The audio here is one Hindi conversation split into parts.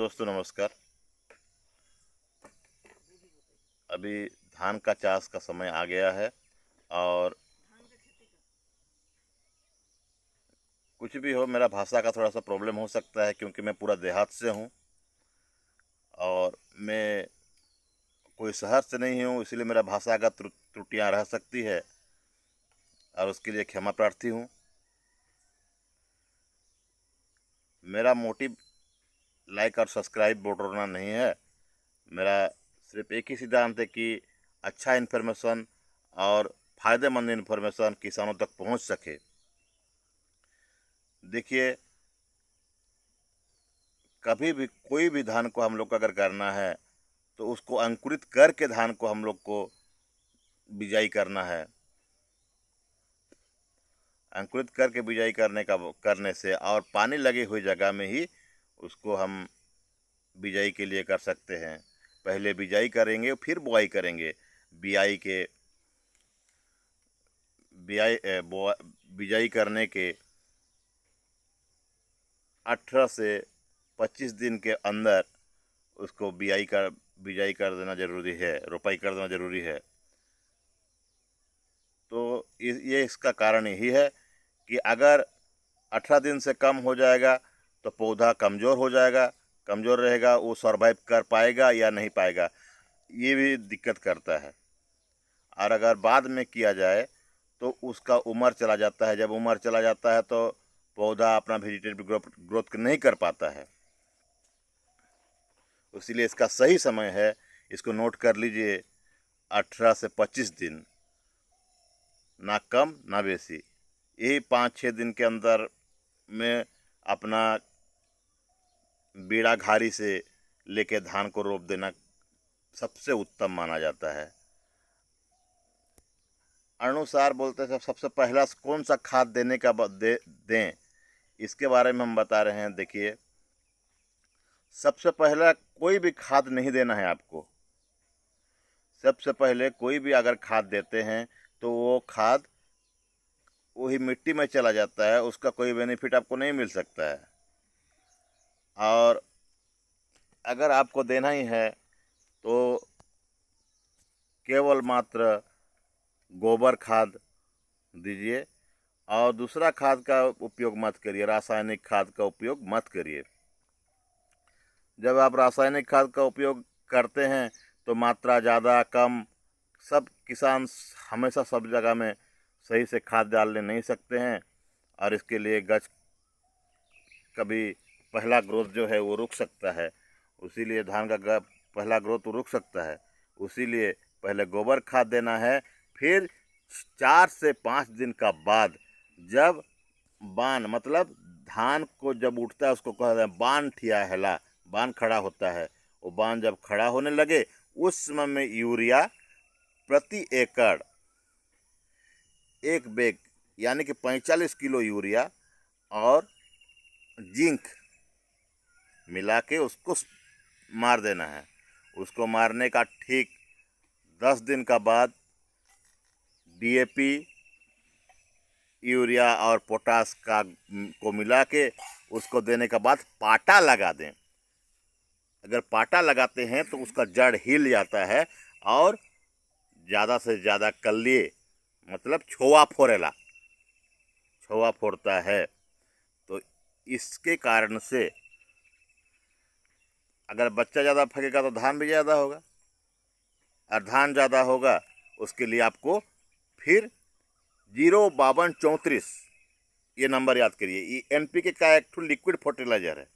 दोस्तों नमस्कार। अभी धान का चाष का समय आ गया है और कुछ भी हो, मेरा भाषा का थोड़ा सा प्रॉब्लम हो सकता है क्योंकि मैं पूरा देहात से हूँ और मैं कोई शहर से नहीं हूँ, इसलिए मेरा भाषागत त्रुटियाँ रह सकती है और उसके लिए क्षमा प्रार्थी हूँ। मेरा मोटिव लाइक और सब्सक्राइब बटोरना नहीं है। मेरा सिर्फ एक ही सिद्धांत है कि अच्छा इन्फॉर्मेशन और फ़ायदेमंद इन्फॉर्मेशन किसानों तक पहुंच सके। देखिए, कभी भी कोई भी धान को हम लोग को अगर करना है तो उसको अंकुरित करके धान को हम लोग को बिजाई करना है। अंकुरित करके बिजाई करने से और पानी लगी हुई जगह में ही उसको हम बिजाई के लिए कर सकते हैं। पहले बिजाई करेंगे फिर बुआई करेंगे। बिजाई के बिजाई करने के 18 से 25 दिन के अंदर उसको बिजाई कर देना ज़रूरी है, रोपाई कर देना ज़रूरी है। तो ये इसका कारण यही है कि अगर 18 दिन से कम हो जाएगा तो पौधा कमज़ोर हो जाएगा, कमज़ोर रहेगा, वो सर्वाइव कर पाएगा या नहीं पाएगा, ये भी दिक्कत करता है। और अगर बाद में किया जाए तो उसका उम्र चला जाता है। जब उम्र चला जाता है तो पौधा अपना वेजिटेटिव ग्रोथ नहीं कर पाता है। इसीलिए इसका सही समय है, इसको नोट कर लीजिए, 18 से 25 दिन, ना कम ना बेसी। यही 5-6 दिन के अंदर में अपना बीड़ा घारी से लेके धान को रोप देना सबसे उत्तम माना जाता है। अनुसार बोलते हैं सबसे पहला कौन सा खाद देने का दें, इसके बारे में हम बता रहे हैं। देखिए, सबसे पहला कोई भी खाद नहीं देना है आपको। सबसे पहले कोई भी अगर खाद देते हैं तो वो खाद वही मिट्टी में चला जाता है, उसका कोई बेनिफिट आपको नहीं मिल सकता है। और अगर आपको देना ही है तो केवल मात्र गोबर खाद दीजिए और दूसरा खाद का उपयोग मत करिए, रासायनिक खाद का उपयोग मत करिए। जब आप रासायनिक खाद का उपयोग करते हैं तो मात्रा ज़्यादा कम, सब किसान हमेशा सब जगह में सही से खाद डालने नहीं सकते हैं और इसके लिए गच कभी पहला ग्रोथ जो है वो रुक सकता है। उसीलिए धान का पहला ग्रोथ रुक सकता है। उसीलिए पहले गोबर खाद देना है, फिर 4 से 5 दिन का बाद जब बान मतलब धान को जब उठता है उसको कहते हैं बान ठिया हेला, बान खड़ा होता है। वो बान जब खड़ा होने लगे उस समय में यूरिया प्रति एकड़ 1 बैग यानी कि 45 किलो यूरिया और जिंक मिला के उसको मार देना है। उसको मारने का ठीक 10 दिन का बाद डीएपी, यूरिया और पोटास को मिला के उसको देने के बाद पाटा लगा दें। अगर पाटा लगाते हैं तो उसका जड़ हिल जाता है और ज़्यादा से ज़्यादा कलिए मतलब छोवा फोड़ता है। तो इसके कारण से अगर बच्चा ज़्यादा फंकेगा तो धान भी ज़्यादा होगा और धान ज़्यादा होगा। उसके लिए आपको फिर 05234 ये नंबर याद करिए। ये एनपीके का एक लिक्विड फर्टिलाइजर है,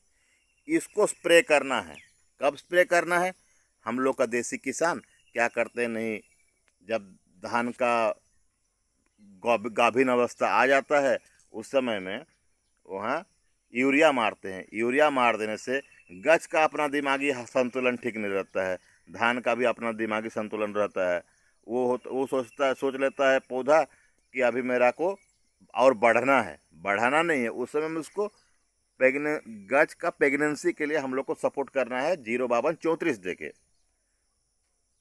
इसको स्प्रे करना है। कब स्प्रे करना है? हम लोग का देसी किसान क्या करते हैं, नहीं, जब धान का गाभिन अवस्था आ जाता है उस समय में वहाँ यूरिया मारते हैं। यूरिया मार देने से गच का अपना दिमागी संतुलन ठीक नहीं रहता है, धान का भी अपना दिमागी संतुलन रहता है। वो सोच लेता है पौधा कि अभी मेरा को और बढ़ाना नहीं है। उस समय में उसको गच का प्रेगनेंसी के लिए हम लोग को सपोर्ट करना है 05234 दे के,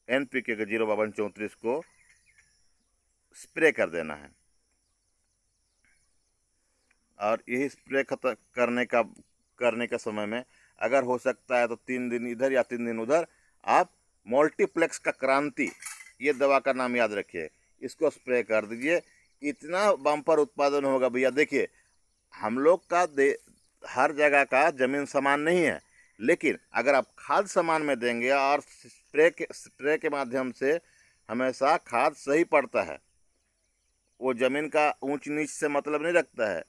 एनपीके के 05234 को स्प्रे कर देना है। और यही स्प्रे करने का समय में अगर हो सकता है तो 3 दिन इधर या 3 दिन उधर आप मल्टीप्लेक्स का क्रांति, ये दवा का नाम याद रखिए, इसको स्प्रे कर दीजिए। इतना बम्पर उत्पादन होगा भैया। देखिए, हम लोग का हर जगह का ज़मीन समान नहीं है, लेकिन अगर आप खाद समान में देंगे और स्प्रे के माध्यम से हमेशा खाद सही पड़ता है, वो ज़मीन का ऊंच नीच से मतलब नहीं रखता है।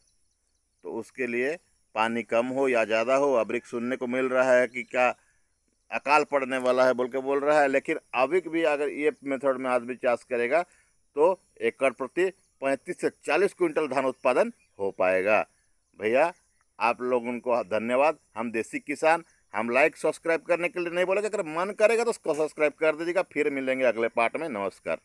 तो उसके लिए पानी कम हो या ज़्यादा हो, अब सुनने को मिल रहा है कि क्या अकाल पड़ने वाला है बोल के बोल रहा है, लेकिन अभी भी अगर ये मेथड में आदमी चाष करेगा तो एकड़ प्रति 35 से 40 क्विंटल धान उत्पादन हो पाएगा। भैया आप लोगों को धन्यवाद। हम देसी किसान, हम लाइक सब्सक्राइब करने के लिए नहीं बोलेंगे, अगर मन करेगा तो सब्सक्राइब कर दीजिएगा। फिर मिलेंगे अगले पार्ट में। नमस्कार।